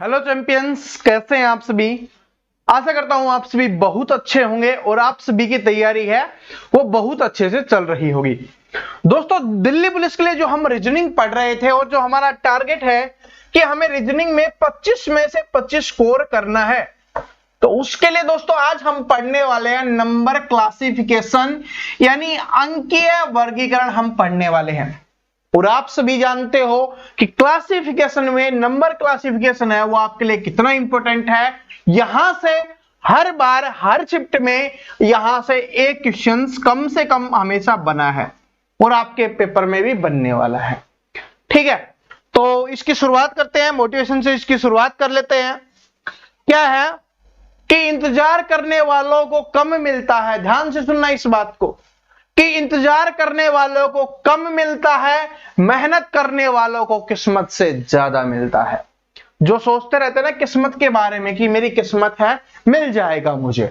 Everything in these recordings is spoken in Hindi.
हेलो चैंपियंस, कैसे हैं आप सभी। आशा करता हूं आप सभी बहुत अच्छे होंगे और आप सभी की तैयारी है वो बहुत अच्छे से चल रही होगी। दोस्तों, दिल्ली पुलिस के लिए जो हम रीजनिंग पढ़ रहे थे और जो हमारा टारगेट है कि हमें रीजनिंग में 25 में से 25 स्कोर करना है, तो उसके लिए दोस्तों आज हम पढ़ने वाले हैं नंबर क्लासिफिकेशन, यानी अंकीय वर्गीकरण हम पढ़ने वाले हैं। और आप सभी जानते हो कि क्लासिफिकेशन में नंबर क्लासिफिकेशन है वो आपके लिए कितना इंपॉर्टेंट है। यहां से हर बार हर शिफ्ट में यहां से एक क्वेश्चन कम से कम हमेशा बना है और आपके पेपर में भी बनने वाला है। ठीक है, तो इसकी शुरुआत करते हैं, मोटिवेशन से इसकी शुरुआत कर लेते हैं। क्या है कि इंतजार करने वालों को कम मिलता है, ध्यान से सुनना इस बात को, कि इंतजार करने वालों को कम मिलता है, मेहनत करने वालों को किस्मत से ज्यादा मिलता है। जो सोचते रहते हैं ना किस्मत के बारे में कि मेरी किस्मत है मिल जाएगा मुझे,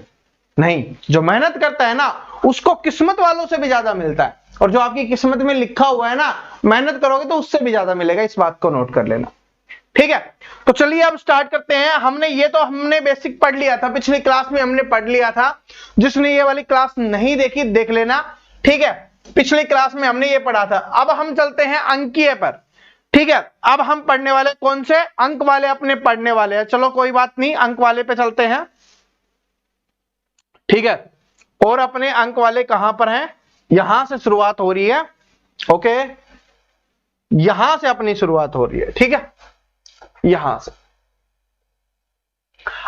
नहीं, जो मेहनत करता है ना उसको किस्मत वालों से भी ज्यादा मिलता है। और जो आपकी किस्मत में लिखा हुआ है ना, मेहनत करोगे तो उससे भी ज्यादा मिलेगा, इस बात को नोट कर लेना। ठीक है, तो चलिए अब स्टार्ट करते हैं। हमने बेसिक पढ़ लिया था, पिछली क्लास में हमने पढ़ लिया था। जिसने ये वाली क्लास नहीं देखी देख लेना। ठीक है, पिछली क्लास में हमने ये पढ़ा था। अब हम चलते हैं अंकीय पर। ठीक है, अब हम पढ़ने वाले कौन से अंक वाले अपने पढ़ने वाले हैं। चलो कोई बात नहीं, अंक वाले पे चलते हैं। ठीक है, और अपने अंक वाले कहां पर हैं, यहां से शुरुआत हो रही है। ओके, यहां से अपनी शुरुआत हो रही है। ठीक है, यहां से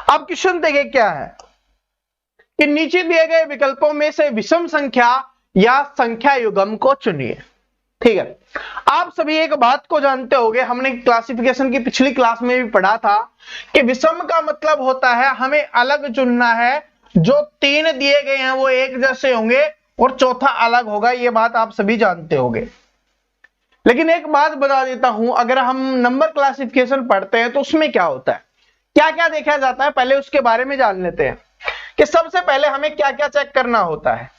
अब क्वेश्चन देखिए क्या है कि नीचे दिए गए विकल्पों में से विषम संख्या या संख्या युग्म को चुनिए। ठीक है, आप सभी एक बात को जानते होंगे, हमने क्लासिफिकेशन की पिछली क्लास में भी पढ़ा था कि विषम का मतलब होता है हमें अलग चुनना है। जो तीन दिए गए हैं वो एक जैसे होंगे और चौथा अलग होगा, ये बात आप सभी जानते होंगे। लेकिन एक बात बता देता हूं, अगर हम नंबर क्लासिफिकेशन पढ़ते हैं तो उसमें क्या होता है, क्या क्या देखा जाता है, पहले उसके बारे में जान लेते हैं कि सबसे पहले हमें क्या क्या चेक करना होता है।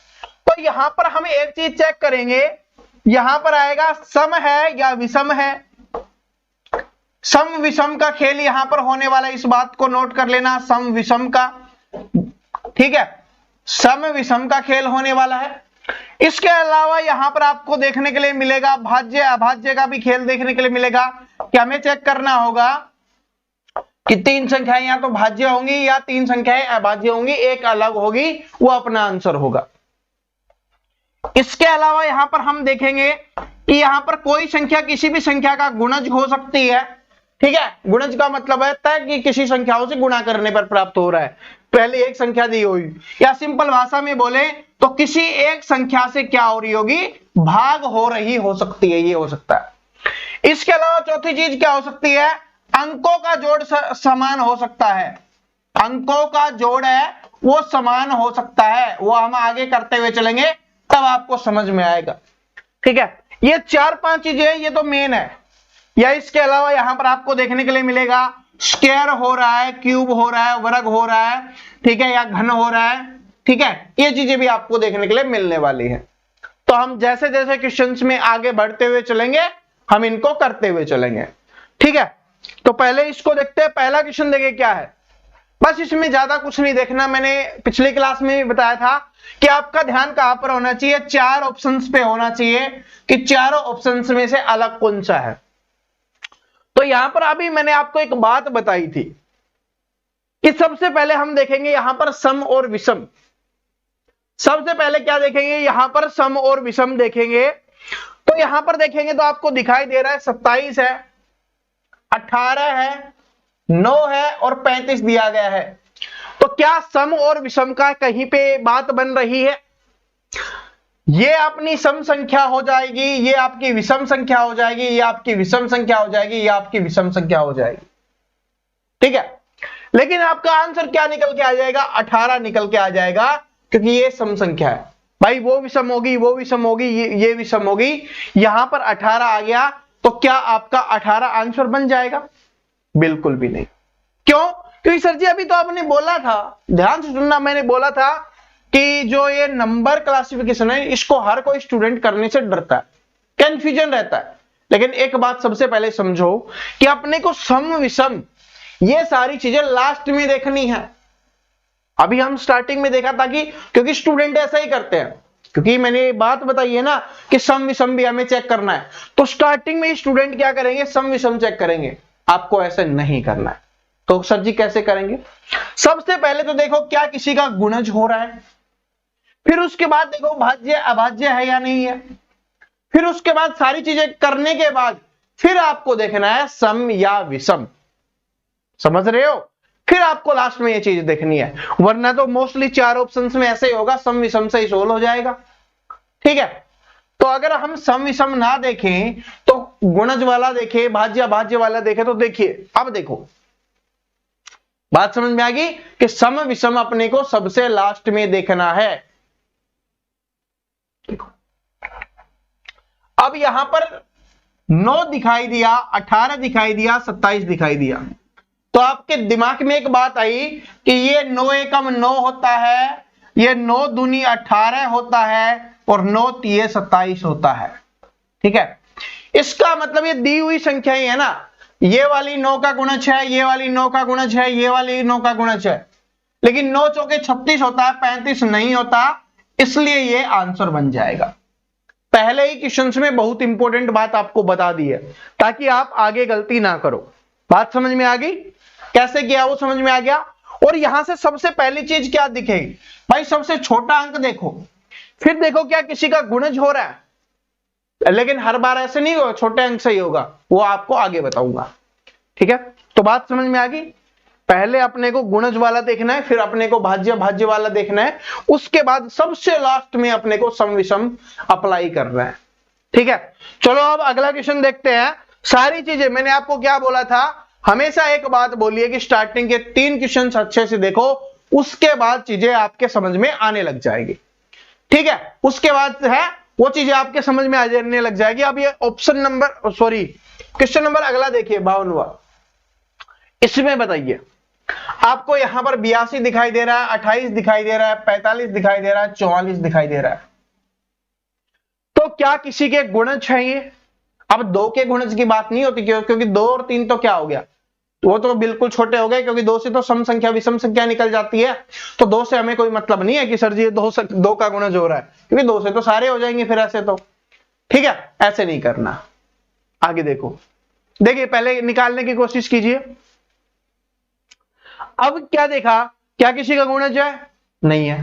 तो यहां पर हम एक चीज चेक करेंगे, यहां पर आएगा सम है या विषम है। सम विषम का खेल यहां पर होने वाला, इस बात को नोट कर लेना, सम विषम का। ठीक है, सम विषम का खेल होने वाला है। इसके अलावा यहां पर आपको देखने के लिए मिलेगा भाज्य अभाज्य का भी खेल देखने के लिए मिलेगा कि हमें चेक करना होगा कि तीन संख्याएं या तो भाज्य होंगी या तीन संख्याएं अभाज्य होंगी, एक अलग होगी, वो अपना आंसर होगा। इसके अलावा यहां पर हम देखेंगे कि यहां पर कोई संख्या किसी भी संख्या का गुणज हो सकती है। ठीक है, गुणज का मतलब है तय कि किसी संख्याओं से गुणा करने पर प्राप्त हो रहा है। पहले एक संख्या दी हुई, या सिंपल भाषा में बोले तो किसी एक संख्या से क्या हो रही होगी, भाग हो रही हो सकती है, ये हो सकता है। इसके अलावा चौथी चीज क्या हो सकती है, अंकों का जोड़ समान हो सकता है। अंकों का जोड़ है वो समान हो सकता है, वो हम आगे करते हुए चलेंगे तब आपको समझ में आएगा। ठीक है, ये चार पांच चीजें ये तो मेन है। या इसके अलावा यहां पर आपको देखने के लिए मिलेगा स्क्वायर हो रहा है, क्यूब हो रहा है, वर्ग हो रहा है, ठीक है, या घन हो रहा है। ठीक है, ये चीजें भी आपको देखने के लिए मिलने वाली है। तो हम जैसे जैसे क्वेश्चंस में आगे बढ़ते हुए चलेंगे हम इनको करते हुए चलेंगे। ठीक है, तो पहले इसको देखते हैं। पहला क्वेश्चन देखिए क्या है, बस इसमें ज्यादा कुछ नहीं देखना, मैंने पिछली क्लास में भी बताया था कि आपका ध्यान कहां पर होना चाहिए, चार ऑप्शंस पे होना चाहिए कि चारों ऑप्शंस में से अलग कौन सा है। तो यहां पर अभी मैंने आपको एक बात बताई थी कि सबसे पहले हम देखेंगे यहां पर सम और विषम। सबसे पहले क्या देखेंगे, यहां पर सम और विषम देखेंगे। तो यहां पर देखेंगे तो आपको दिखाई दे रहा है 27 है, 18 है, 9 है और 35 दिया गया है। तो क्या सम और विषम का कहीं पे बात बन रही है, ये अपनी सम संख्या हो जाएगी, ये आपकी विषम संख्या हो जाएगी, ये आपकी विषम संख्या हो जाएगी, ये आपकी विषम संख्या हो जाएगी। ठीक है, लेकिन आपका आंसर क्या निकल के आ जाएगा, 18 निकल के आ जाएगा, क्योंकि ये सम संख्या है। भाई वो विषम होगी, वो विषम होगी, ये विषम होगी, यहां पर 18 आ गया, तो क्या आपका 18 आंसर बन जाएगा? बिल्कुल भी नहीं। क्यों? क्योंकि सर जी अभी तो आपने बोला था, ध्यान से सुनना, मैंने बोला था कि जो ये नंबर क्लासिफिकेशन है इसको हर कोई स्टूडेंट करने से डरता है, कंफ्यूजन रहता है। लेकिन एक बात सबसे पहले समझो कि अपने को सम विषम ये सारी चीजें लास्ट में देखनी है। अभी हम स्टार्टिंग में देखा था कि क्योंकि स्टूडेंट ऐसा ही करते हैं, क्योंकि मैंने बात बताई है ना कि सम विषम भी हमें चेक करना है, तो स्टार्टिंग में स्टूडेंट क्या करेंगे, सम विषम चेक करेंगे। आपको ऐसे नहीं करना है। तो सर जी कैसे करेंगे? सबसे पहले तो देखो क्या किसी का गुणज हो रहा है, फिर उसके बाद देखो भाज्य अभाज्य है या नहीं है, फिर उसके बाद सारी चीजें करने के बाद फिर आपको देखना है सम या विषम। समझ रहे हो? फिर आपको लास्ट में ये चीज देखनी है, वरना तो मोस्टली 4 ऑप्शंस में ऐसे ही होगा, सम विषम से ही सोल्व हो जाएगा। ठीक है, तो अगर हम सम विषम ना देखें तो गुणज वाला देखें, भाज्य भाज्य वाला देखें, तो देखिए अब देखो बात समझ में आ गई कि सम विषम अपने को सबसे लास्ट में देखना है। अब यहां पर 9 दिखाई दिया, 18 दिखाई दिया, 27 दिखाई दिया, तो आपके दिमाग में एक बात आई कि ये 9 एकम 9 होता है, ये 9 दूनी 18 होता है, और 9 तिये 27 होता है। ठीक है, इसका मतलब ये दी हुई संख्या ही है ना, ये वाली 9 का गुणज है, ये वाली 9 का गुणज है, ये वाली 9 का गुणज है, लेकिन 9 चौके 36 होता है, 35 नहीं होता, इसलिए ये आंसर बन जाएगा। पहले ही क्वेश्चंस में बहुत इंपॉर्टेंट बात आपको बता दी है, ताकि आप आगे गलती ना करो। बात समझ में आ गई? कैसे किया वो समझ में आ गया। और यहां से सबसे पहली चीज क्या दिखेगी भाई, सबसे छोटा अंक देखो, फिर देखो क्या किसी का गुणज हो रहा है, लेकिन हर बार ऐसे नहीं होगा, छोटे अंक से ही होगा, वो आपको आगे बताऊंगा। ठीक है, तो बात समझ में आ गई। पहले अपने को गुणज वाला देखना है, फिर अपने को भाज्य भाज्य वाला देखना है, उसके बाद सबसे लास्ट में अपने को सम विषम अप्लाई करना है। ठीक है, चलो अब अगला क्वेश्चन देखते हैं। सारी चीजें मैंने आपको क्या बोला था, हमेशा एक बात बोलिए कि स्टार्टिंग के 3 क्वेश्चन अच्छे से देखो, उसके बाद चीजें आपके समझ में आने लग जाएगी। ठीक है, उसके बाद है वो चीजें आपके समझ में आने लग जाएगी। अब ये option number sorry question number अगला देखिए 52वां। इसमें बताइए आपको यहां पर 82 दिखाई दे रहा है, 28 दिखाई दे रहा है, 45 दिखाई दे रहा है, 44 दिखाई दे रहा है, तो क्या किसी के गुणज है ये? अब 2 के गुणज की बात नहीं होती, क्योंकि 2 और 3 तो क्या हो गया, वो तो बिल्कुल छोटे हो गए, क्योंकि 2 से तो सम संख्या विषम संख्या निकल जाती है, तो 2 से हमें कोई मतलब नहीं है कि सर जी 2 का गुणज हो रहा है, क्योंकि 2 से तो सारे हो जाएंगे फिर ऐसे तो। ठीक है, ऐसे नहीं करना। आगे देखो, देखिए पहले निकालने की कोशिश कीजिए। अब क्या देखा, क्या किसी का गुणज है? नहीं है।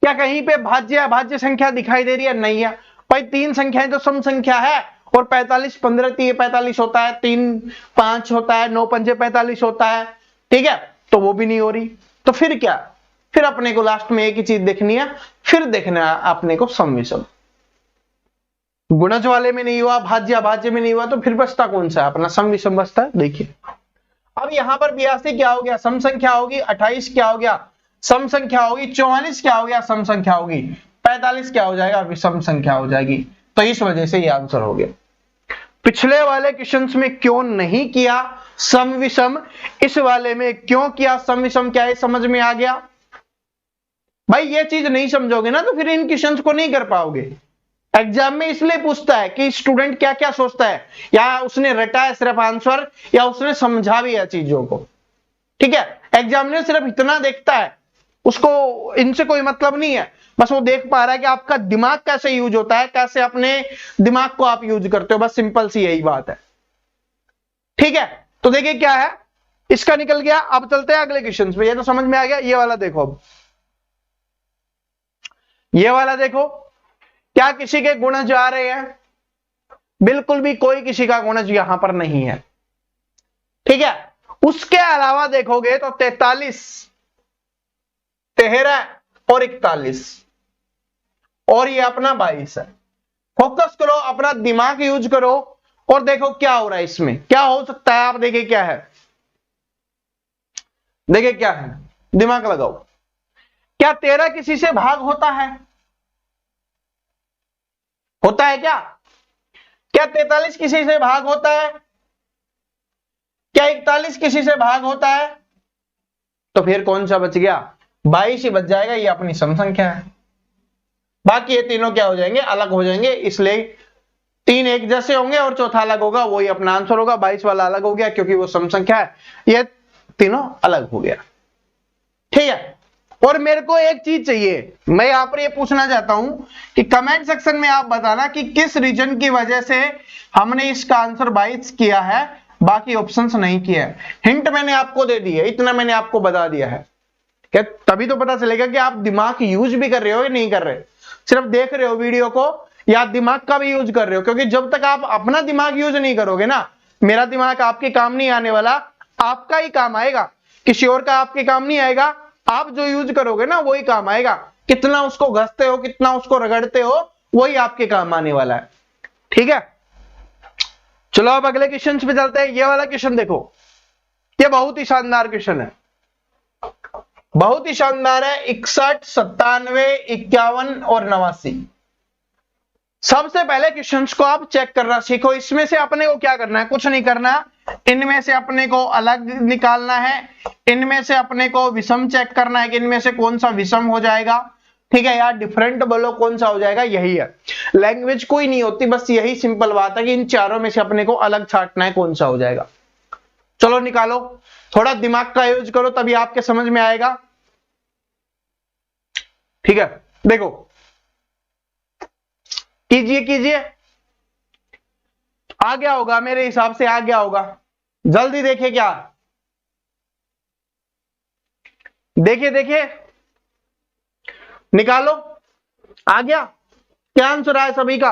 क्या कहीं पे भाज्य अभाज्य संख्या दिखाई दे रही है? नहीं है। भाई 3 संख्याएं तो सम संख्या है, और 45 15 तिये 45 होता है, 3 5 होता है, 9 पंजे 45 होता है। ठीक है, तो वो भी नहीं हो रही, तो फिर क्या, फिर अपने को लास्ट में एक ही चीज देखनी है, फिर देखना है अपने को सम विषम। गुणज वाले में नहीं हुआ, भाज्य अभाज्य में नहीं हुआ, तो फिर बचता कौन सा है? अपना सम विषम बचता है। देखिए अब यहां पर 82 क्या हो गया, सम संख्या होगी, 28 क्या हो गया, सम संख्या होगी, 44 क्या हो गया, सम संख्या होगी, 45 क्या हो जाएगा, विषम संख्या हो जाएगी। तो इस वजह से ये आंसर हो गया। पिछले वाले क्वेश्चंस में क्यों नहीं किया सम विषम, इस वाले में क्यों किया सम विषम, क्या है समझ में आ गया? भाई ये चीज नहीं समझोगे ना तो फिर इन क्वेश्चंस को नहीं कर पाओगे। एग्जाम में इसलिए पूछता है कि स्टूडेंट क्या क्या सोचता है, या उसने रटा है सिर्फ आंसर, या उसने समझा भी है चीजों को। ठीक है, एग्जामिनर सिर्फ इतना देखता है, उसको इनसे कोई मतलब नहीं है, बस वो देख पा रहा है कि आपका दिमाग कैसे यूज होता है, कैसे अपने दिमाग को आप यूज करते हो, बस सिंपल सी यही बात है। ठीक है, तो देखिए क्या है, इसका निकल गया। अब चलते हैं अगले क्वेश्चन पे, ये तो समझ में आ गया। ये वाला देखो, अब ये वाला देखो, क्या किसी के गुणज आ रहे हैं? बिल्कुल भी कोई किसी का गुणज यहां पर नहीं है। ठीक है, उसके अलावा देखोगे तो 43, 13 और 41, और ये अपना 22 है। फोकस करो, अपना दिमाग यूज करो और देखो क्या हो रहा है इसमें, क्या हो सकता है। आप देखिए क्या है, देखिए क्या है, दिमाग लगाओ। क्या 13 किसी से भाग होता है? होता है क्या? क्या 43 किसी से भाग होता है? क्या 41 किसी से भाग होता है? तो फिर कौन सा बच गया? 22 ही बच जाएगा, ये अपनी सम संख्या है। बाकी ये तीनों क्या हो जाएंगे? अलग हो जाएंगे, इसलिए 3 एक जैसे होंगे और चौथा अलग होगा, वही अपना आंसर होगा। 22 वाला अलग हो गया क्योंकि वो सम संख्या है। ये तीनों अलग हो गया। ठीक है, और मेरे को एक चीज चाहिए, मैं यहां पर ये पूछना चाहता हूं कि कमेंट सेक्शन में आप बताना कि किस रीजन की वजह से हमने इसका आंसर 22 किया है, बाकी ऑप्शंस नहीं किया है। हिंट मैंने आपको दे दी है, इतना मैंने आपको बता दिया है, क्या तभी तो पता चलेगा कि आप दिमाग यूज भी कर रहे हो या नहीं कर रहे, सिर्फ देख रहे हो वीडियो को या दिमाग का भी यूज कर रहे हो। क्योंकि जब तक आप अपना दिमाग यूज नहीं करोगे ना, मेरा दिमाग आपके काम नहीं आने वाला, आपका ही काम आएगा, किसी और का आपके काम नहीं आएगा। आप जो यूज करोगे ना वही काम आएगा, कितना उसको घसते हो, कितना उसको रगड़ते हो, वही आपके काम आने वाला है। ठीक है, चलो अब अगले क्वेश्चन पे चलते हैं। ये वाला क्वेश्चन देखो, ये बहुत ही शानदार क्वेश्चन है, बहुत ही शानदार है। 61, 97, 51 और 89। सबसे पहले क्वेश्चंस को आप चेक करना सीखो। इसमें से अपने को क्या करना है, कुछ नहीं करना, इनमें से अपने को अलग निकालना है, इनमें से अपने को विषम चेक करना है कि इनमें से कौन सा विषम हो जाएगा। ठीक है यार, डिफरेंट बोलो कौन सा हो जाएगा, यही है। लैंग्वेज कोई नहीं होती, बस यही सिंपल बात है कि इन चारों में से अपने को अलग छांटना है कौन सा हो जाएगा। चलो निकालो, थोड़ा दिमाग का यूज करो तभी आपके समझ में आएगा। ठीक है, देखो कीजिए कीजिए, आ गया होगा, मेरे हिसाब से आ गया होगा। जल्दी देखिए, क्या देखिए देखिए, निकालो, आ गया। क्या आंसर आया सभी का?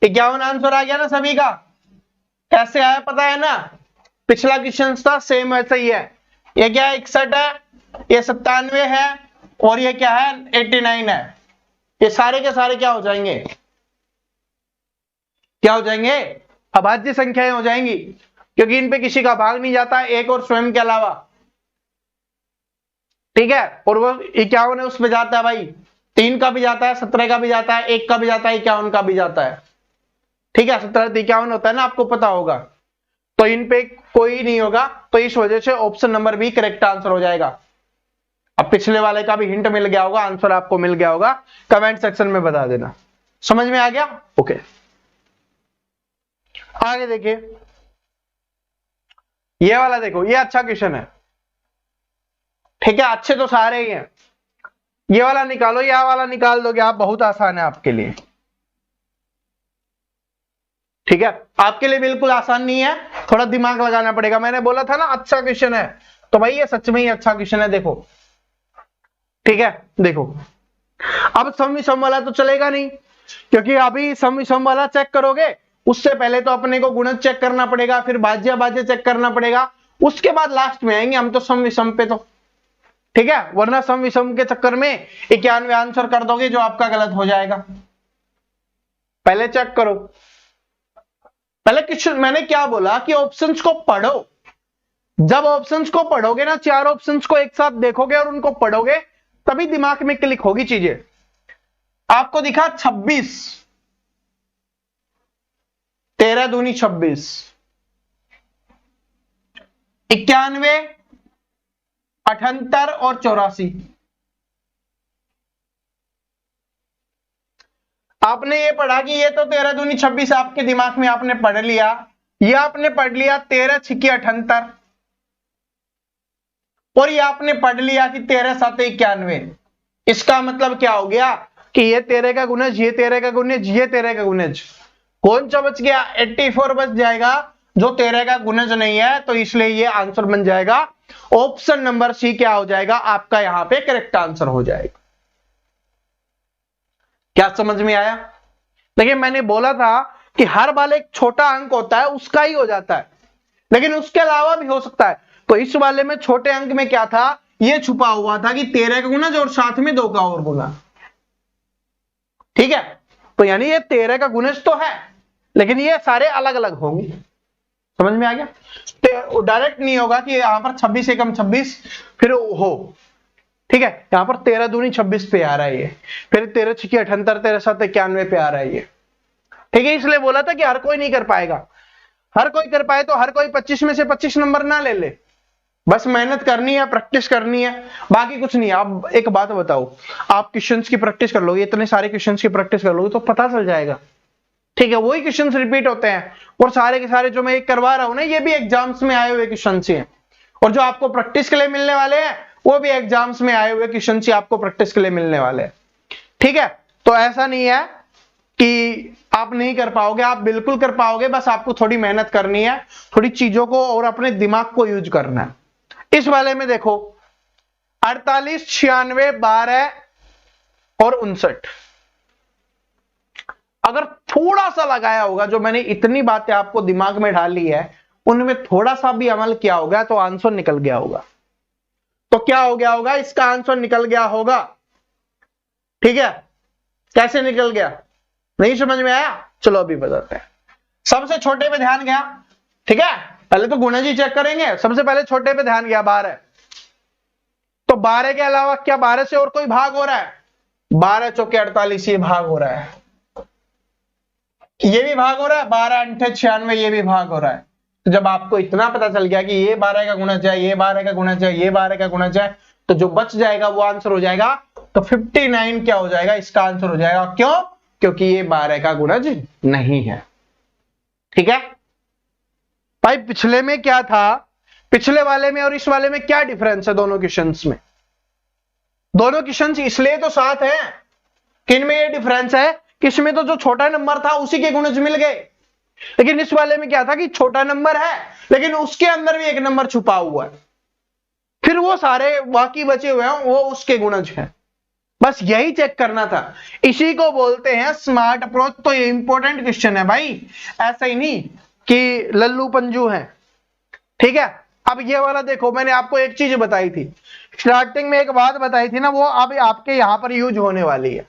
51 आंसर आ गया ना सभी का? कैसे आया पता है ना? पिछला क्वेश्चन था सेम वैसा ही है। ये क्या है, 61 है, ये 97 है, और ये क्या है, 89 है। ये सारे के सारे क्या हो जाएंगे, क्या हो जाएंगे, अभाज्य संख्याएं हो जाएंगी, क्योंकि इन पे किसी का भाग नहीं जाता, एक और स्वयं के अलावा। ठीक है, और वो 51 है, उस पे जाता है भाई, 3 का भी जाता है, 17 का भी जाता है, 1 का भी जाता है, 51 का भी जाता है। ठीक है, 17 51 होता है ना, आपको पता होगा। तो इन पे कोई नहीं होगा, तो इस वजह से option number B correct answer हो जाएगा। अब पिछले वाले का भी हिंट मिल गया होगा, आंसर आपको मिल गया होगा, कमेंट सेक्शन में बता देना। समझ में आ गया? ओके, आगे देखिए, ये वाला देखो, ये अच्छा क्वेश्चन है। ठीक है, अच्छे तो सारे ही हैं। ये वाला निकालो, ये वाला निकाल दोगे आप, बहुत आसान है आपके लिए। ठीक है, आपके लिए बिल्कुल आसान नहीं है, थोड़ा दिमाग लगाना पड़ेगा। मैंने बोला था ना अच्छा क्वेश्चन है, तो भाई ये सच में ही अच्छा क्वेश्चन है। देखो, ठीक है, देखो अब सम विषम वाला तो चलेगा नहीं, क्योंकि अभी सम विषम वाला चेक करोगे, उससे पहले तो अपने को गुणज चेक करना पड़ेगा, फिर भाज्य अभाज्य चेक करना पड़ेगा, उसके बाद लास्ट में आएंगे हम तो सम विषम पे। तो ठीक है, वरना सम विषम के चक्कर में 91 आंसर कर दोगे जो आपका गलत हो जाएगा। पहले चेक करो, पहले क्वेश्चन मैंने क्या बोला कि ऑप्शंस को पढ़ो। जब ऑप्शंस को पढ़ोगे ना, 4 ऑप्शंस को एक साथ देखोगे और उनको पढ़ोगे, तभी दिमाग में क्लिक होगी चीजें। आपको दिखा 26, 13 दूनी 26, 91, 78 और 84। आपने ये पढ़ा कि ये तो 13 दूनी 26 आपके दिमाग में आपने पढ़ लिया, ये आपने पढ़ लिया 13 छिकी 78, और ये आपने पढ़ लिया कि 13 7 91। इसका मतलब क्या हो गया कि ये 13 का गुणज, ये 13 का गुणज, ये 13 का गुणज, कौन सा बच गया, 84 बच जाएगा, जो 13 का गुणज नहीं है, तो इसलिए ये आंसर बन जाएगा ऑप्शन नंबर सी। क्या हो जाएगा आपका, यहां पे करेक्ट आंसर हो जाएगा। क्या समझ में आया? देखिए मैंने बोला था कि हर बार एक छोटा अंक होता है उसका ही हो जाता है, लेकिन उसके अलावा भी हो सकता है। तो इस वाले में छोटे अंक में क्या था, ये छुपा हुआ था कि 13 का गुणज और साथ में 2 का और गुना। ठीक है, तो यानी ये 13 का गुणज तो है, लेकिन ये सारे अलग अलग होंगे। समझ में आ गया? डायरेक्ट नहीं होगा कि यहां पर 26 एकम 26 फिर हो। ठीक है, यहां पर 13 दूनी 26 पे आ रहा है ये, फिर 13 छिकी 78, 13 7 91 पे आ रहा है ये। ठीक है, इसलिए बोला था कि हर कोई नहीं कर पाएगा। हर कोई कर पाए तो हर कोई 25 में से 25 नंबर ना ले ले, बस मेहनत करनी है, प्रैक्टिस करनी है, बाकी कुछ नहीं। आप एक बात बताओ, आप क्वेश्चंस की प्रैक्टिस कर लोगे, इतने सारे क्वेश्चंस की प्रैक्टिस कर लोगे तो पता चल जाएगा। ठीक है, वही क्वेश्चंस रिपीट होते हैं, और सारे के सारे जो मैं एक करवा रहा हूं ना, ये भी एग्जाम्स में आए हुए क्वेश्चन हैं, और जो आपको प्रैक्टिस के लिए मिलने वाले हैं वो भी एग्जाम्स में आए हुए क्वेश्चन ही आपको प्रैक्टिस के लिए मिलने वाले हैं। ठीक है, तो ऐसा नहीं है कि आप नहीं कर पाओगे, आप बिल्कुल कर पाओगे, बस आपको थोड़ी मेहनत करनी है, थोड़ी चीजों को और अपने दिमाग को यूज करना है। इस वाले में देखो 48, 96, 12 और 59, अगर थोड़ा सा लगाया होगा, जो मैंने इतनी बातें आपको दिमाग में डाली है उनमें थोड़ा सा भी अमल किया होगा तो आंसर निकल गया होगा। तो क्या हो गया होगा, इसका आंसर निकल गया होगा। ठीक है, कैसे निकल गया, नहीं समझ में आया? चलो अभी बताते हैं। सबसे छोटे पे ध्यान गया। ठीक है, पहले तो गुणज ही चेक करेंगे। सबसे पहले छोटे पे ध्यान गया 12, तो 12 के अलावा क्या 12 से और कोई भाग हो रहा है? 12 चौके 48 ये भाग हो रहा है, ये भी भाग हो रहा है, 12 8 96 ये भी भाग हो रहा है। तो जब आपको इतना पता चल गया कि ये 12 का गुणज है, ये 12 का गुणज है, ये 12 का गुणज है, तो जो बच जाएगा वो आंसर हो जाएगा। तो 59 क्या हो जाएगा, इसका आंसर हो जाएगा। क्यों? क्योंकि ये 12 का गुणज नहीं है। ठीक है भाई, पिछले में क्या था, पिछले वाले में और इस वाले में क्या डिफरेंस है दोनों क्वेश्चंस में? दोनों क्वेश्चंस इसलिए तो साथ हैं कि इनमें ये डिफरेंस है कि इसमें तो जो छोटा नंबर था उसी के गुणज मिल गए, लेकिन इस वाले में क्या था कि छोटा नंबर है लेकिन उसके अंदर भी एक नंबर छुपा हुआ है, फिर वो सारे बाकी बचे हुए हैं वो उसके गुणज हैं। बस यही चेक करना था, इसी को बोलते हैं स्मार्ट अप्रोच। तो ये इंपॉर्टेंट क्वेश्चन है भाई, ऐसा ही नहीं कि लल्लू पंजू है। ठीक है, अब ये वाला देखो, मैंने आपको एक चीज बताई थी स्टार्टिंग में, एक बात बताई थी ना, वो अब आपके यहां पर यूज होने वाली है।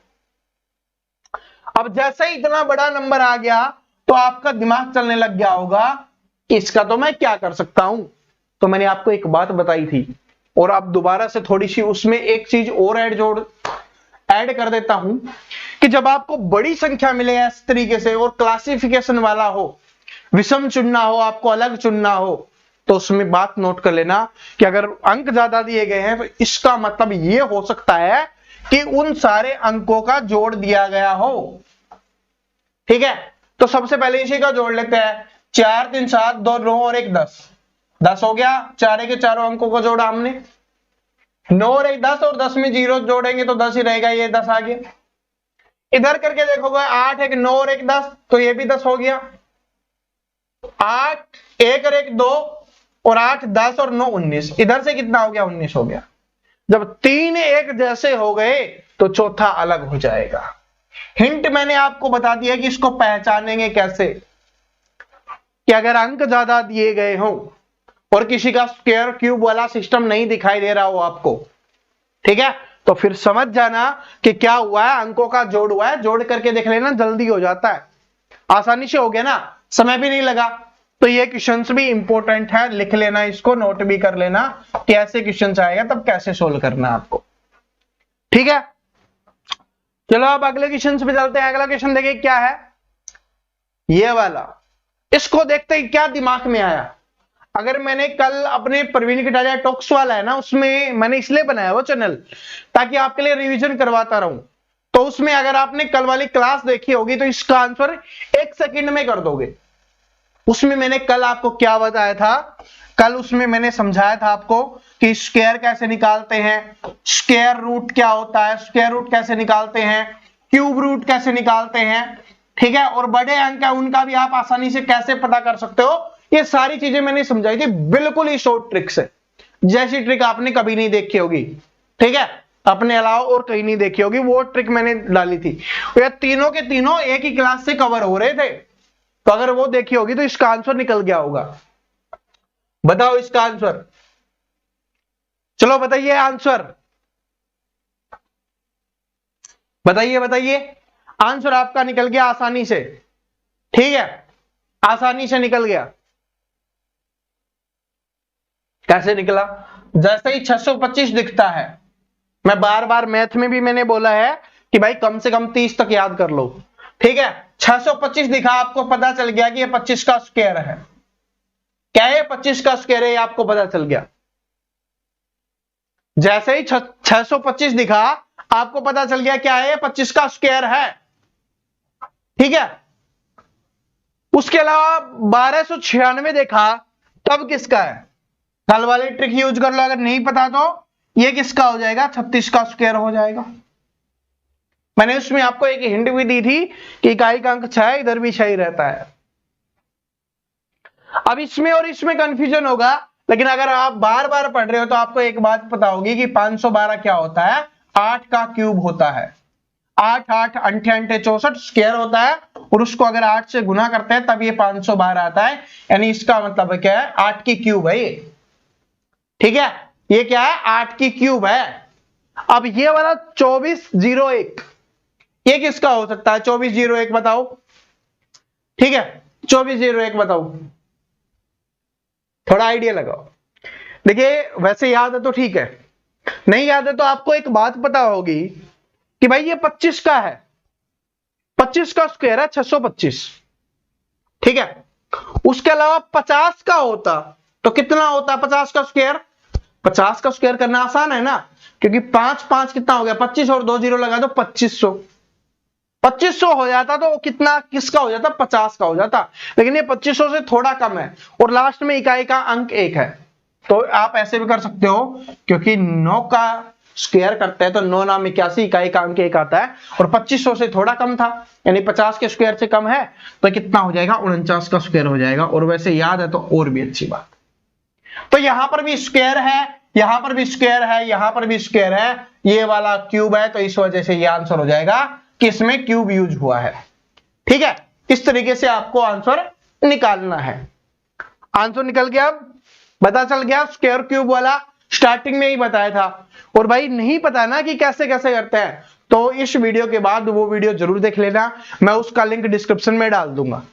अब जैसे ही इतना बड़ा नंबर आ गया तो आपका दिमाग चलने लग गया होगा, इसका तो मैं क्या कर सकता हूं। तो मैंने आपको एक बात बताई थी और अब दोबारा से थोड़ी सी उसमें एक चीज और ऐड कर देता हूं कि जब आपको बड़ी संख्या मिले इस तरीके से और क्लासिफिकेशन वाला हो, विषम चुनना हो, आपको अलग चुनना हो, तो उसमें बात नोट कर लेना कि अगर अंक ज्यादा दिए गए हैं तो इसका मतलब यह हो सकता है कि उन सारे अंकों का जोड़ दिया गया हो। ठीक है, तो सबसे पहले इसी का जोड़ लेते हैं। 4 3 7 2 9 और 1 10, 10 हो गया। चारे के चारों अंकों को जोड़ा हमने, 9 और 1 10, और 10 में 0 जोड़ेंगे तो 10 ही रहेगा, ये 10 आ गया। इधर करके देखोगे 8 1 9 और 1 10, तो ये भी 10 हो गया। 8 1 और 1 2 और 8 10 और 9 19, इधर से कितना हो गया, 19 हो गया। जब 3 एक जैसे हो गए तो चौथा अलग हो जाएगा। हिंट मैंने आपको बता दिया कि इसको पहचानेंगे कैसे, कि अगर अंक ज्यादा दिए गए हों और किसी का स्क्वायर क्यूब वाला सिस्टम नहीं दिखाई दे रहा हो आपको, ठीक है, तो फिर समझ जाना कि क्या हुआ है, अंकों का जोड़ हुआ है। जोड़ करके देख लेना, जल्दी हो जाता है, आसानी से हो गया ना, समय भी नहीं लगा। तो ये क्वेश्चंस भी इंपॉर्टेंट है, लिख लेना, इसको नोट भी कर लेना कि ऐसे क्वेश्चंस आएगा तब कैसे सोल्व करना आपको। ठीक है, चलो अब अगले क्वेश्चन पे चलते हैं। अगला क्वेश्चन देखिए क्या है, ये वाला। इसको देखते ही क्या दिमाग में आया, अगर मैंने कल अपने प्रवीण कटारिया टॉक्स वाला है ना, उसमें मैंने इसलिए बनाया वो चैनल ताकि आपके लिए रिवीजन करवाता रहूं, तो उसमें अगर आपने कल वाली क्लास देखी होगी तो इसका आंसर 1 सेकंड में कर दोगे। उसमें मैंने कल आपको क्या बताया था, कल उसमें मैंने समझाया था आपको कि स्क्वायर कैसे निकालते हैं, स्क्वायर रूट क्या होता है, स्क्वायर रूट कैसे निकालते हैं, क्यूब रूट कैसे निकालते हैं, ठीक है, और बड़े अंक है उनका भी आप आसानी से कैसे पता कर सकते हो। ये सारी चीजें मैंने समझाई थी, बिल्कुल ही शॉर्ट ट्रिक से, जैसी ट्रिक आपने कभी नहीं देखी होगी। ठीक है, अपने अलावा और कहीं नहीं देखी होगी, वो ट्रिक मैंने डाली थी। ये तीनों के तीनों एक ही क्लास से कवर हो रहे थे, तो अगर वो देखी होगी तो इसका आंसर निकल गया होगा। बताओ इसका आंसर, चलो बताइए आंसर, बताइए बताइए, आंसर आपका निकल गया आसानी से। ठीक है, आसानी से निकल गया। कैसे निकला, जैसे ही 625 दिखता है, मैं बार बार मैथ में भी मैंने बोला है कि भाई कम से कम 30 तक याद कर लो। ठीक है, 625 दिखा, आपको पता चल गया कि ये 25 का स्क्वायर है। क्या है 25 का स्क्वायर है, ये आपको पता चल गया। जैसे ही 625 दिखा, आपको पता चल गया क्या है, 25 का स्क्वायर है। ठीक है, उसके अलावा 1296 देखा, तब किसका है, कल वाली ट्रिक यूज कर लो, अगर नहीं पता तो ये किसका हो जाएगा, 36 का स्क्वायर हो जाएगा। मैंने उसमें आपको एक हिंट भी दी थी कि इकाई का अंक 6 इधर भी 6 ही रहता है। अब इसमें और इसमें कंफ्यूजन होगा, लेकिन अगर आप बार बार पढ़ रहे हो तो आपको एक बात पता होगी कि 512 क्या होता है, 8 का क्यूब होता है। 8 8 अंठे अंठे 64 स्क्वायर होता है, और उसको अगर 8 से गुना करते हैं तब ये 512 आता है। यानी इसका मतलब क्या है, 8 की क्यूब है ये। ठीक है, ये क्या है, 8 की क्यूब है। अब ये वाला 2401 ये किसका हो सकता है, 2401 बताओ। ठीक है, 2401 बताओ, थोड़ा आइडिया लगाओ। देखिए वैसे याद है तो ठीक है, नहीं याद है तो आपको एक बात पता होगी कि भाई ये 25 का है, 25 का स्क्वायर है 625। ठीक है, उसके अलावा 50 का होता तो कितना होता, 50 का स्क्वायर। 50 का स्क्वायर करना आसान है ना, क्योंकि 5 5 कितना हो गया, 25 और 2 जीरो लगा दो 2500। 2500 हो जाता तो कितना किसका हो जाता, 50 का हो जाता। लेकिन ये 2500 से थोड़ा कम है, और लास्ट में इकाई का अंक 1 है। तो आप ऐसे भी कर सकते हो, क्योंकि 9 का स्क्वायर करते हैं तो 9 नाम 81, इकाई का अंक 1 आता है, और 2500 से थोड़ा कम था, यानी 50 के स्क्वायर से कम है, तो कितना हो जाएगा, 49 का स्क्वायर हो जाएगा। और वैसे याद है तो और भी अच्छी बात। तो यहां पर भी स्क्वायर है, यहां पर भी स्क्वायर है, यहां पर भी स्क्वायर है, ये वाला क्यूब है, तो इस वजह से ये आंसर हो जाएगा कि इसमें क्यूब यूज हुआ है। ठीक है, इस तरीके से आपको आंसर निकालना है। आंसर निकल गया, अब पता चल गया स्क्वायर क्यूब वाला, स्टार्टिंग में ही बताया था। और भाई नहीं पता ना कि कैसे कैसे करते हैं, तो इस वीडियो के बाद वो वीडियो जरूर देख लेना, मैं उसका लिंक डिस्क्रिप्शन में डाल दूंगा।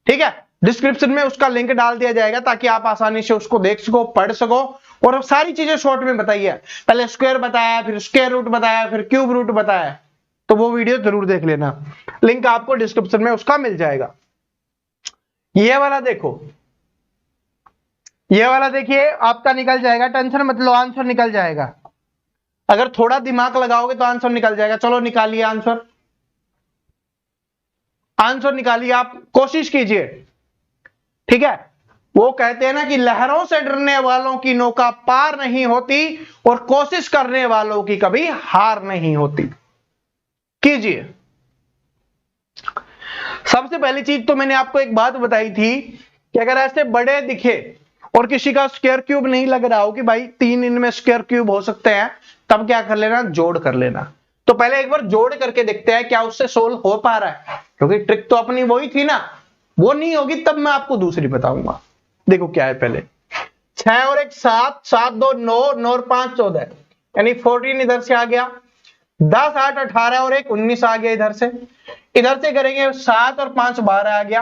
ठीक है, डिस्क्रिप्शन में उसका लिंक डाल दिया जाएगा, ताकि आप आसानी से उसको देख सको, पढ़ सको, और सारी चीजें शॉर्ट में बताइए। पहले स्क्वायर बताया, फिर स्क्वायर रूट बताया, फिर क्यूब रूट बताया, तो वो वीडियो जरूर देख लेना, लिंक आपको डिस्क्रिप्शन में उसका मिल जाएगा। ये वाला देखो, ये वाला देखिए आपका निकल जाएगा, टेंशन मत लो, आंसर निकल जाएगा। अगर थोड़ा दिमाग लगाओगे तो आंसर निकल जाएगा। चलो निकालिए आंसर, आंसर निकालिए, आप कोशिश कीजिए। ठीक है, वो कहते हैं ना कि लहरों से डरने वालों की नौका पार नहीं होती, और कोशिश करने वालों की कभी हार नहीं होती। कीजिए। सबसे पहली चीज तो मैंने आपको एक बात बताई थी कि अगर ऐसे बड़े दिखे और किसी का स्क्वायर क्यूब नहीं लग रहा हो कि भाई 3 इनमें स्क्वायर क्यूब हो सकते हैं, तब क्या कर लेना, जोड़ कर लेना। तो पहले एक बार जोड़ करके देखते हैं क्या उससे सोल्व हो पा रहा है, क्योंकि ट्रिक तो अपनी वही थी ना, वो नहीं होगी तब मैं आपको दूसरी बताऊंगा। देखो क्या है, पहले 6 और 1 7, 7 2 9, 9 और 5 14, यानी 14 इधर से आ गया, 10 8 18 और 1 19 आ गया इधर से करेंगे 7 और 5 12 आ गया।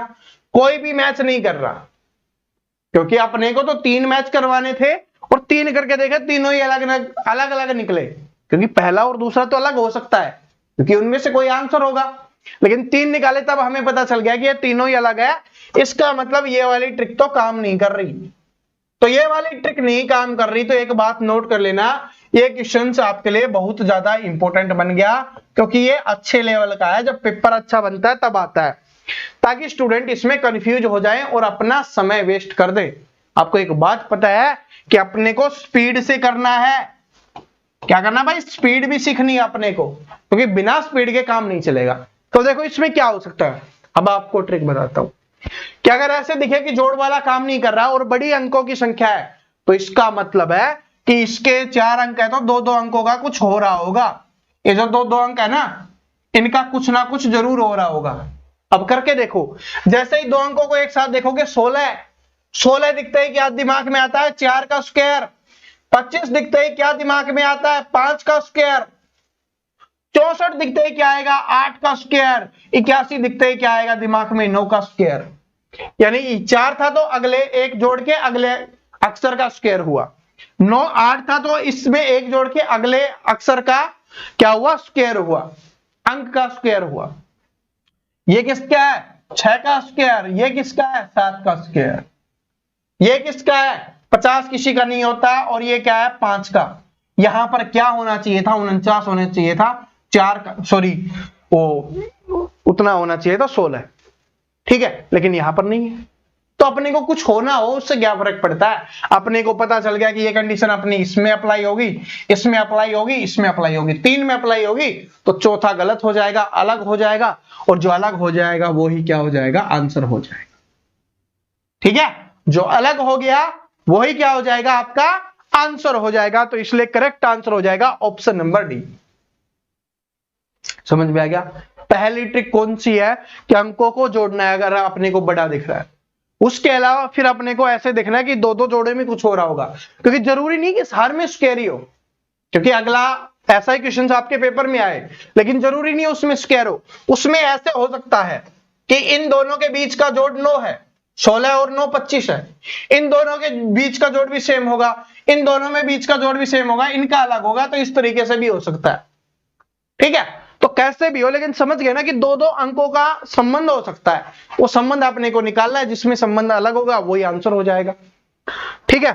कोई भी मैच नहीं कर रहा, क्योंकि अपने को तो 3 मैच करवाने थे, और 3 करके देखे, तीनों ही अलग अलग निकले, क्योंकि पहला और दूसरा तो अलग हो सकता है, क्योंकि उनमें से कोई आंसर होगा, लेकिन 3 निकाले तब हमें पता चल गया कि ये तीनों ही अलग है। इसका मतलब ये वाली ट्रिक तो काम नहीं कर रही। तो ये वाली ट्रिक नहीं काम कर रही, तो एक बात नोट कर लेना, ये क्वेश्चन आपके लिए बहुत ज्यादा इंपॉर्टेंट बन गया, क्योंकि ये अच्छे लेवल का है। जब पेपर अच्छा बनता है तब आता है, ताकि स्टूडेंट इसमें कंफ्यूज हो जाए और अपना समय वेस्ट कर दे। आपको एक बात पता है कि अपने को स्पीड से करना है। क्या करना भाई, स्पीड भी सीखनी है अपने को, क्योंकि बिना स्पीड के काम नहीं चलेगा। तो देखो इसमें क्या हो सकता है, अब आपको ट्रिक बताता हूं कि अगर ऐसे दिखे कि जोड़ वाला काम नहीं कर रहा और बड़ी अंकों की संख्या है, तो इसका मतलब है कि इसके 4 अंक है तो 2-2 अंकों का कुछ हो रहा होगा। ये जो 2-2 अंक है ना, इनका कुछ ना कुछ जरूर हो रहा होगा। अब करके देखो, जैसे ही 2 अंकों को एक साथ देखोगे, 16 दिखते ही क्या दिमाग में आता है, 4 का स्क्वायर। 25 दिखते ही क्या दिमाग में आता है, 5 का स्क्वायर। 64 दिखते ही क्या आएगा, 8 का स्क्वायर। 81 दिखते ही क्या आएगा दिमाग में, 9 का स्क्वायर। यानी 4 था तो अगले एक जोड़ के अगले अक्षर का स्क्वायर हुआ। 9 8 था तो इसमें एक जोड़ के अगले अक्षर का क्या हुआ, स्क्वायर हुआ, अंक का स्क्वायर हुआ। ये किसका है, 6 का स्क्वायर। ये किसका है, 7 का स्क्वायर। ये किसका है, 50 किसी का नहीं होता, और ये क्या है, 5 का। यहां पर क्या होना चाहिए था, 49 होना चाहिए था, 4 का, सॉरी वो उतना होना चाहिए था 16। ठीक है, लेकिन यहां पर नहीं है। तो अपने को कुछ होना हो उससे क्या फर्क पड़ता है। अपने को पता चल गया कि ये कंडीशन अपनी इसमें अप्लाई होगी, इसमें अप्लाई होगी, इसमें अप्लाई होगी, 3 में अप्लाई होगी, तो चौथा गलत हो जाएगा, अलग हो जाएगा, और जो अलग हो जाएगा वो ही क्या हो जाएगा, आंसर हो जाएगा। ठीक है, जो अलग हो गया वही क्या हो जाएगा, आपका आंसर हो जाएगा। तो इसलिए करेक्ट आंसर हो जाएगा ऑप्शन नंबर डी। समझ में आ गया। पहली ट्रिक कौन सी है कि अंकों को जोड़ना है अगर अपने को बड़ा दिख रहा है। उसके अलावा फिर अपने को ऐसे देखना है कि दो दो जोड़े में कुछ हो रहा होगा, क्योंकि जरूरी नहीं कि हर में स्क्वायर ही हो, क्योंकि अगला ऐसा ही क्वेश्चन आपके पेपर में आए, लेकिन जरूरी नहीं उसमें स्क्वायर हो। उसमें ऐसे हो सकता है कि इन दोनों के बीच का जोड़ 9 है, 16 और 9 25 है, इन दोनों के बीच का जोड़ भी सेम होगा, इन दोनों में बीच का जोड़ भी सेम होगा, इनका अलग होगा, तो इस तरीके से भी हो सकता है। ठीक है, तो कैसे भी हो, लेकिन समझ गए ना कि दो दो अंकों का संबंध हो सकता है, वो संबंध अपने को निकालना है, जिसमें संबंध अलग होगा वही आंसर हो जाएगा। ठीक है,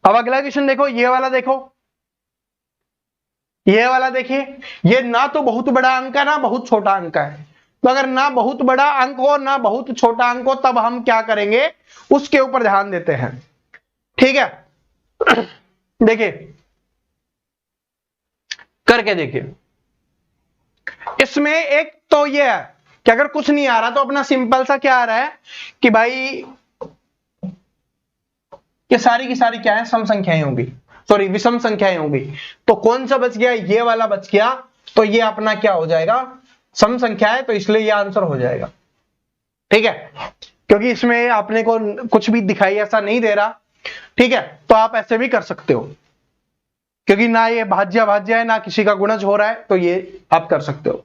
अब अगला क्वेश्चन देखो, ये वाला देखो, ये वाला देखिए, ये ना तो बहुत बड़ा अंक है ना बहुत छोटा अंक है। तो अगर ना बहुत बड़ा अंक हो ना बहुत छोटा अंक हो, तब हम क्या करेंगे, उसके ऊपर ध्यान देते हैं। ठीक है, देखिए करके देखिए, इसमें एक तो ये है कि अगर कुछ नहीं आ रहा तो अपना सिंपल सा क्या आ रहा है कि भाई ये सारी की सारी क्या है, सम संख्याएं होंगी, सॉरी विषम संख्याएं होंगी। तो कौन सा बच गया, ये वाला बच गया, तो ये अपना क्या हो जाएगा, सम संख्या है, तो इसलिए ये आंसर हो जाएगा। ठीक है, क्योंकि इसमें आपने को कुछ भी दिखाई ऐसा नहीं दे रहा। ठीक है, तो आप ऐसे भी कर सकते हो, क्योंकि ना ये भाज्य भाज्य है ना किसी का गुणज हो रहा है, तो ये आप कर सकते हो।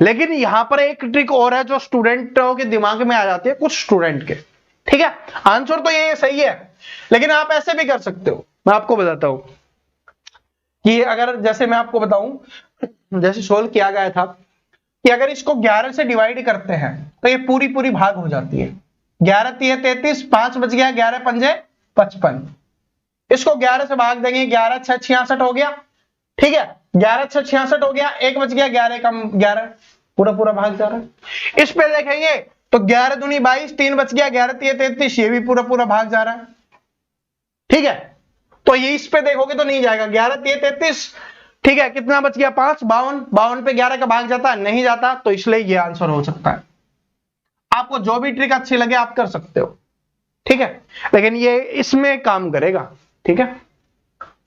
लेकिन यहां पर एक ट्रिक और है जो स्टूडेंटों के दिमाग में आ जाती है, कुछ स्टूडेंट के। ठीक है, आंसर तो ये सही है, लेकिन आप ऐसे भी कर सकते हो। मैं आपको बताता हूं कि अगर जैसे मैं आपको बताऊं, जैसे सोल्व किया गया था कि अगर इसको 11 से डिवाइड करते हैं तो ये पूरी पूरी भाग हो जाती है। 11 3 33, 5 बच गया, 11 पंजे 55। इसको 11 से भाग देंगे, 11 6 66 हो गया। ठीक है, 11 6 66 हो गया, एक बच गया, 11 कम 11, पूरा पूरा भाग जा रहा है। इस पे देखेंगे तो 11 दूनी 22, 3 बच गया, 11 3 33, ये भी पूरा पूरा भाग जा रहा है। ठीक है, तो ये इस पे देखोगे तो नहीं जाएगा, 11 3 33। ठीक है, कितना बच गया, 5 52, 52 पे 11 का भाग जाता है, नहीं जाता, तो इसलिए ये आंसर हो सकता है। आपको जो भी ट्रिक अच्छी लगे आप कर सकते हो। ठीक है, लेकिन ये इसमें काम करेगा। ठीक है,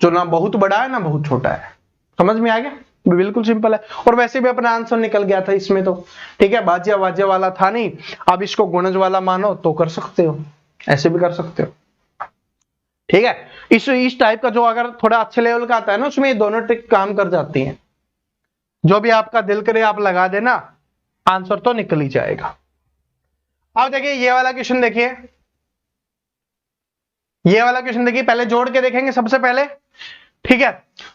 जो ना बहुत बड़ा है ना बहुत छोटा है। समझ में आ गया, बिल्कुल सिंपल है। और वैसे भी अपना आंसर निकल गया था इसमें तो। ठीक है, भाज्य वाज्य वाला था नहीं, अब इसको गुणज वाला मानो तो कर सकते हो, ऐसे भी कर सकते हो। ठीक है, इस टाइप का जो अगर थोड़ा अच्छे लेवल का आता है ना, उसमें ये दोनों ट्रिक काम कर जाती हैं। जो भी आपका दिल करे आप लगा देना, आंसर तो निकल ही जाएगा। अब देखिए ये वाला क्वेश्चन देखिए, ये वाला क्वेश्चन देखिए, पहले जोड़ के देखेंगे सबसे पहले। ठीक है,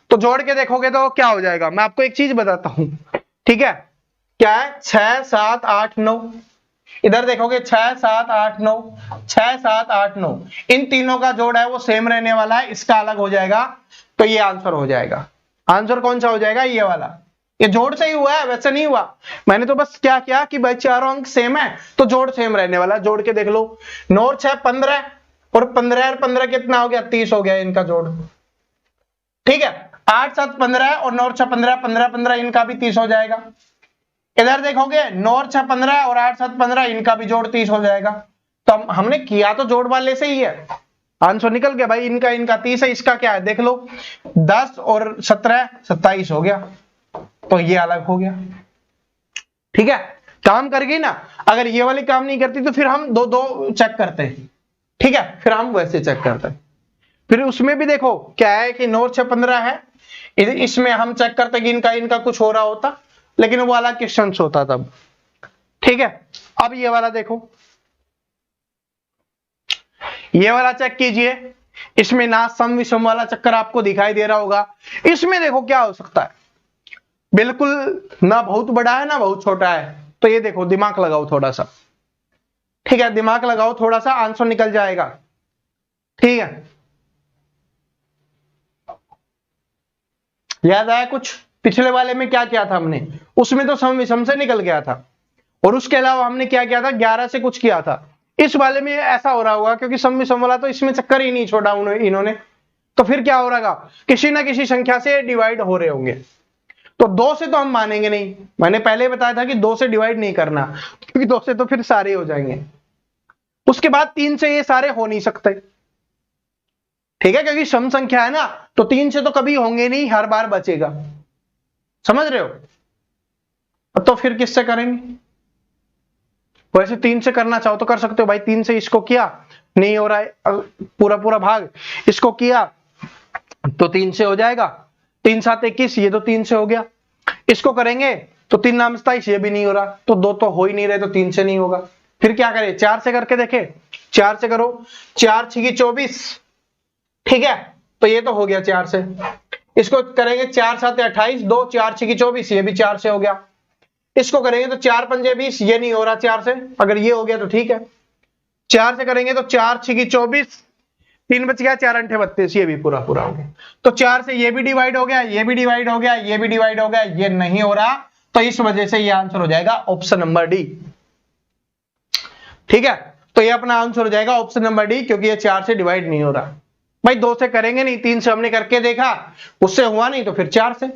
तो जोड़ के देखोगे तो क्या हो जाएगा, मैं आपको एक चीज बताता हूं। ठीक है, क्या है, 6 7 8 9, इधर देखोगे 6 7 8 9, 6 7 8 9, इन तीनों का जोड़ है वो सेम रहने वाला है, इसका अलग हो जाएगा, तो ये आंसर हो जाएगा। आंसर कौन सा हो जाएगा, ये वाला। ये जोड़ से ही हुआ है, वैसे नहीं हुआ। मैंने तो बस क्या किया कि भाई चारों अंक सेम है तो जोड़ सेम रहने वाला, जोड़ के देख लो। 9 और 6 15, और 15 और 15 कितना हो गया, 30 हो गया इनका जोड़। ठीक है, 8 7 15 और 9 और 6 15, 15 15 इनका भी 30 हो जाएगा। इधर देखोगे 9 और 6 15 और 8 7 15, इनका भी जोड़ 30 हो जाएगा। तो हमने किया तो जोड़ वाले से ही है, आंसर निकल गया भाई, इनका इनका 30 है, इसका क्या है देख लो, 10 और 17 27 हो गया, तो ये अलग हो गया। ठीक है, काम कर गई ना। अगर ये वाली काम नहीं करती तो फिर हम दो दो चेक करते हैं। ठीक है, फिर हम वैसे चेक करते हैं। फिर उसमें भी देखो क्या है कि 9 और 6 15 है, इसमें हम चेक करते कि इनका इनका कुछ हो रहा होता, लेकिन वो वाला क्वेश्चन होता तब। ठीक है, अब ये वाला देखो, ये वाला चेक कीजिए, इसमें ना सम विषम वाला चक्कर आपको दिखाई दे रहा होगा। इसमें देखो क्या हो सकता है, बिल्कुल ना बहुत बड़ा है ना बहुत छोटा है, तो ये देखो दिमाग लगाओ थोड़ा सा। ठीक है, दिमाग लगाओ थोड़ा सा, आंसर निकल जाएगा। ठीक है, याद आया कुछ, पिछले वाले में क्या किया था हमने, उसमें तो सम विषम से निकल गया था, और उसके अलावा हमने क्या किया था, 11 से कुछ किया था, इस वाले में ऐसा हो रहा होगा क्योंकि सम विषम वाला तो इसमें चक्कर ही नहीं छोड़ा इन्होंने, तो फिर क्या हो रहा, किसी ना किसी संख्या से डिवाइड हो रहे होंगे। तो 2 से तो हम मानेंगे नहीं, मैंने पहले बताया था कि 2 से डिवाइड नहीं करना, क्योंकि 2 से तो फिर सारे हो जाएंगे। उसके बाद 3 से ये सारे हो नहीं सकते, ठीक है, क्योंकि सम संख्या है ना, तो 3 से तो कभी होंगे नहीं, हर बार बचेगा, समझ रहे हो। तो फिर किससे करेंगे, वैसे 3 से करना चाहो तो कर सकते हो भाई, 3 से इसको किया नहीं हो रहा है पूरा पूरा भाग, इसको किया तो 3 से हो जाएगा, 3 7 21, ये तो 3 से हो गया। इसको करेंगे तो 3 नाम 27, ये भी नहीं हो रहा, तो 2 तो हो ही नहीं रहे, तो 3 से नहीं होगा। फिर क्या करें, 4 से करके देखे, 4 से करो, 4 6 24, ठीक है, तो ये तो हो गया 4 से। इसको करेंगे 4 7 28, 2 4 6 24, ये भी 4 से हो गया। इसको करेंगे तो 4 5 20, ये नहीं हो रहा 4 से, अगर ये हो गया तो ठीक है। 4 से करेंगे तो 4 6 24, 3 बच गया, 4 8 32, ये भी पूरा पूरा हो गया। तो 4 से ये भी डिवाइड हो गया, ये भी डिवाइड हो गया, ये भी डिवाइड हो गया, ये नहीं हो रहा, तो इस वजह से ये आंसर हो जाएगा ऑप्शन नंबर डी, ठीक है। तो ये अपना आंसर हो जाएगा ऑप्शन नंबर डी, क्योंकि ये 4 से डिवाइड नहीं हो रहा। भाई 2 से करेंगे नहीं, 3 से हमने करके देखा, उससे हुआ नहीं, तो फिर 4 से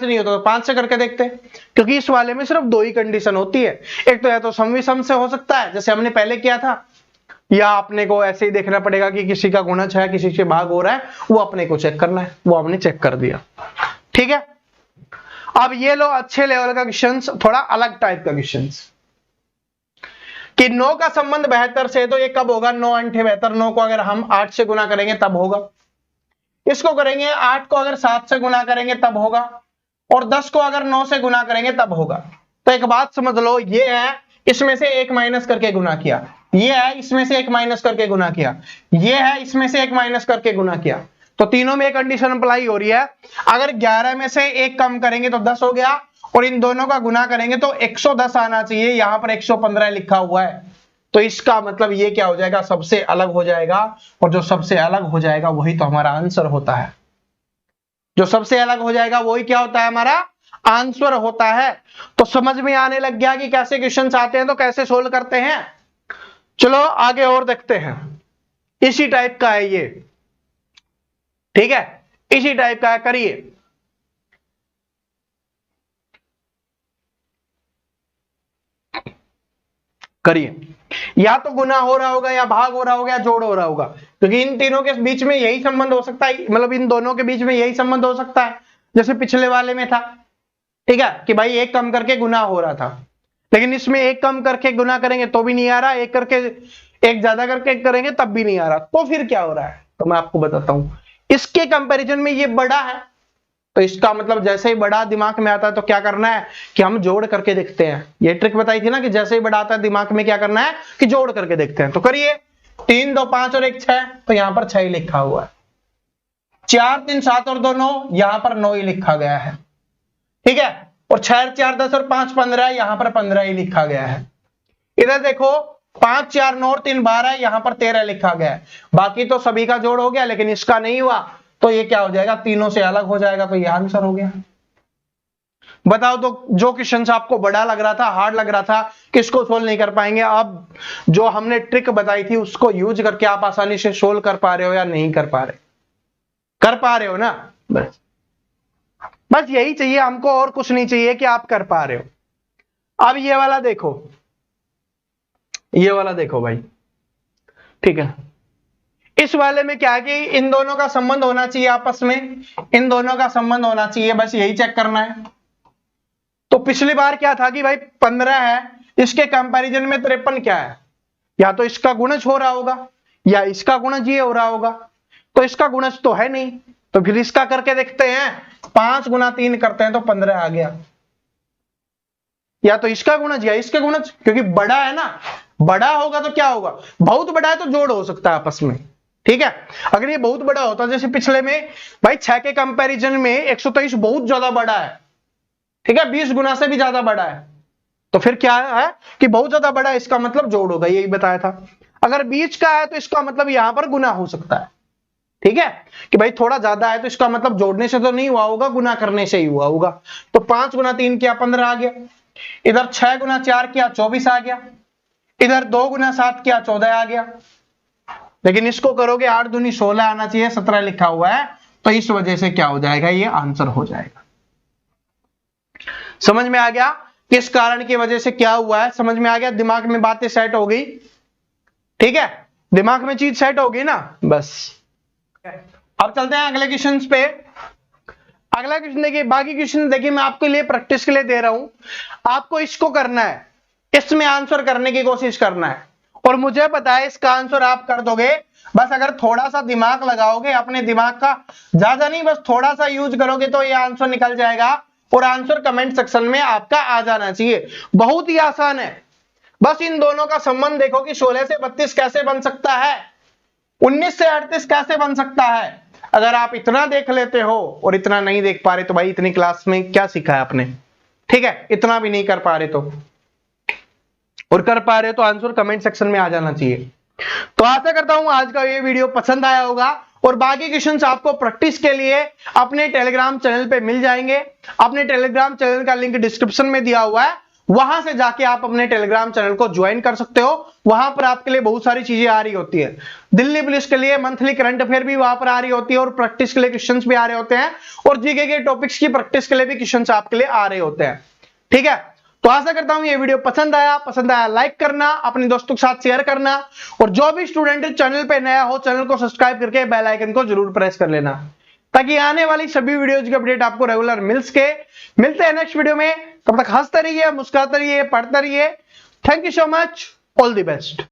नहीं होता तो 5 से करके देखते हैं, क्योंकि इस वाले में सिर्फ 2 ही कंडीशन होती है, एक तो या तो सम विषम से हो सकता है जैसे हमने पहले किया था, या अपने को ऐसे ही देखना पड़ेगा कि किसी का गुणज है, किसी से भाग हो रहा है, वो अपने को चेक करना है, वो हमने चेक कर दिया, ठीक है। अब ये लो अच्छे लेवल का क्वेश्चन, थोड़ा अलग टाइप का क्वेश्चन, कि 9 का संबंध 72 से, तो ये कब होगा, 9 अंठे 72, 9 को अगर हम 8 से गुना करेंगे तब होगा, इसको करेंगे 8 को अगर 7 से गुना करेंगे तब होगा, और 10 को अगर 9 से गुना करेंगे तब होगा। तो एक बात समझ लो, ये है इसमें से एक माइनस करके गुना किया, ये है इसमें से एक माइनस करके गुना किया, ये है इसमें से एक माइनस करके गुना किया, तो तीनों में एक कंडीशन अप्लाई हो रही है, अगर 11 में से एक कम करेंगे तो 10 हो गया, और इन दोनों का गुना करेंगे तो 110 आना चाहिए, यहां पर 115 लिखा हुआ है, तो इसका मतलब ये क्या हो जाएगा, सबसे अलग हो जाएगा, और जो सबसे अलग हो जाएगा वही तो हमारा आंसर होता है, जो सबसे अलग हो जाएगा वही क्या होता है, हमारा आंसर होता है। तो समझ में आने लग गया कि कैसे क्वेश्चंस आते हैं, तो कैसे सोल्व करते हैं। चलो आगे और देखते हैं, इसी टाइप का है ये, ठीक है, इसी टाइप का है, करिए। या तो गुना हो रहा होगा, या भाग हो रहा होगा, या जोड़ हो रहा होगा, क्योंकि इन तीनों के बीच में यही संबंध हो सकता है, मतलब इन दोनों के बीच में यही संबंध हो सकता है, जैसे पिछले वाले में था, ठीक है, कि भाई एक कम करके गुना हो रहा था, लेकिन इसमें एक कम करके गुना करेंगे तो भी नहीं आ रहा, एक करके एक ज्यादा करके करेंगे तब भी नहीं आ रहा, तो फिर क्या हो रहा है, तो मैं आपको बताता हूं। इसके कंपैरिजन में ये बड़ा है, तो इसका मतलब जैसे ही बड़ा दिमाग में आता है तो क्या करना है कि हम जोड़ करके देखते हैं, ये ट्रिक बताई थी ना कि जैसे ही बड़ा आता है दिमाग में क्या करना है कि जोड़ करके देखते हैं। तो करिए, 3 2 5 और 1 6, तो यहां पर 6 लिखा हुआ है, 4 3 7 और 2 9, यहां पर 9 ही लिखा गया है, ठीक है, और 6 4 10 और 5 15, यहां पर 15 ही लिखा गया है। इधर देखो 5 4 9 और 3 12, यहां पर 13 लिखा गया है, बाकी तो सभी का जोड़ हो गया, लेकिन इसका नहीं हुआ, तो ये क्या हो जाएगा, तीनों से अलग हो जाएगा, तो ये आंसर हो गया। बताओ तो जो क्वेश्चन आपको बड़ा लग रहा था, हार्ड लग रहा था, किसको सोल्व नहीं कर पाएंगे, अब जो हमने ट्रिक बताई थी उसको यूज करके आप आसानी से सोल्व कर पा रहे हो या नहीं कर पा रहे, कर पा रहे हो ना, बस यही चाहिए हमको, और कुछ नहीं चाहिए कि आप कर पा रहे हो। अब ये वाला देखो, ये वाला देखो भाई, ठीक है, इस वाले में क्या है कि इन दोनों का संबंध होना चाहिए आपस में, इन दोनों का संबंध होना चाहिए, बस यही चेक करना है। तो पिछली बार क्या था कि भाई 15 है, इसके कंपैरिजन में 53 क्या है, या तो इसका गुणज हो रहा होगा, या इसका गुणज ये हो रहा होगा, तो इसका गुणज तो है नहीं, तो फिर इसका करके देखते हैं, 5 गुना 3 करते हैं तो 15 आ गया, या तो इसका गुणज या इसके गुणज, क्योंकि बड़ा है ना, बड़ा होगा तो क्या होगा, बहुत बड़ा है तो जोड़ हो सकता है आपस में, ठीक है। अगर ये बहुत बड़ा होता जैसे पिछले में भाई 6 के कंपैरिजन में 123 बहुत ज्यादा बड़ा है, ठीक है, 20 गुना से भी ज्यादा बड़ा है, तो फिर क्या है कि बहुत ज्यादा बड़ा है, इसका मतलब जोड़ होगा, यही बताया था। अगर बीच का है तो इसका मतलब यहां पर गुना हो सकता है, ठीक है, कि भाई थोड़ा ज्यादा है तो इसका मतलब जोड़ने से तो नहीं हुआ होगा, गुना करने से ही हुआ होगा। तो 5 गुना 3 किया 15 आ गया, इधर 6 गुना 4 किया 24 आ गया, इधर 2 गुना 7 क्या 14 आ गया, लेकिन इसको करोगे 8 दूनी 16 आना चाहिए, 17 लिखा हुआ है, तो इस वजह से क्या हो जाएगा, ये आंसर हो जाएगा। समझ में आ गया किस कारण की वजह से क्या हुआ है, समझ में आ गया, दिमाग में बातें सेट हो गई, ठीक है, दिमाग में चीज सेट हो गई ना, बस। अब चलते हैं अगले क्वेश्चन पे। अगला क्वेश्चन देखिए, बाकी क्वेश्चन देखिए मैं आपके लिए प्रैक्टिस के लिए दे रहा हूं, आपको इसको करना है, इसमें आंसर करने की कोशिश करना है, और मुझे पता है इसका आंसर आप कर दोगे, बस अगर थोड़ा सा दिमाग लगाओगे, अपने दिमाग का ज्यादा नहीं, बस थोड़ा सा यूज करोगे तो ये आंसर निकल जाएगा, और आंसर कमेंट सेक्शन में आपका आ जाना चाहिए। बहुत ही आसान है, बस इन दोनों का संबंध देखो कि 16 से 32 कैसे बन सकता है, 19 से 38 कैसे बन सकता है। अगर आप इतना देख लेते हो और इतना नहीं देख पा रहे तो भाई इतनी क्लास में क्या सीखा है आपने, ठीक है, इतना भी नहीं कर पा रहे तो, और कर पा रहे हो तो आंसर कमेंट सेक्शन में आ जाना चाहिए। तो आशा करता हूं आज का ये वीडियो पसंद आया होगा, और बाकी क्वेश्चंस आपको प्रैक्टिस के लिए अपने टेलीग्राम चैनल पे मिल जाएंगे। अपने टेलीग्राम चैनल का लिंक डिस्क्रिप्शन में दिया हुआ है, वहां से जाके आप अपने टेलीग्राम चैनल को ज्वाइन कर सकते हो। वहां पर आपके लिए बहुत सारी चीजें आ रही होती है, दिल्ली पुलिस के लिए मंथली करंट अफेयर भी वहां पर आ रही होती है, और प्रैक्टिस के लिए क्वेश्चंस भी आ रहे होते हैं, और जीके के टॉपिक्स की प्रैक्टिस के लिए भी क्वेश्चंस आपके लिए आ रहे होते हैं, ठीक है। तो आशा करता हूं ये वीडियो पसंद आया लाइक करना, अपने दोस्तों के साथ शेयर करना, और जो भी स्टूडेंट चैनल पे नया हो चैनल को सब्सक्राइब करके बेल आइकन को जरूर प्रेस कर लेना, ताकि आने वाली सभी वीडियोज की अपडेट आपको रेगुलर मिल सके। मिलते हैं नेक्स्ट वीडियो में, तब तक हंसते रहिए, मुस्कुराते रहिए, पढ़ते रहिए। Thank you so much, all the best.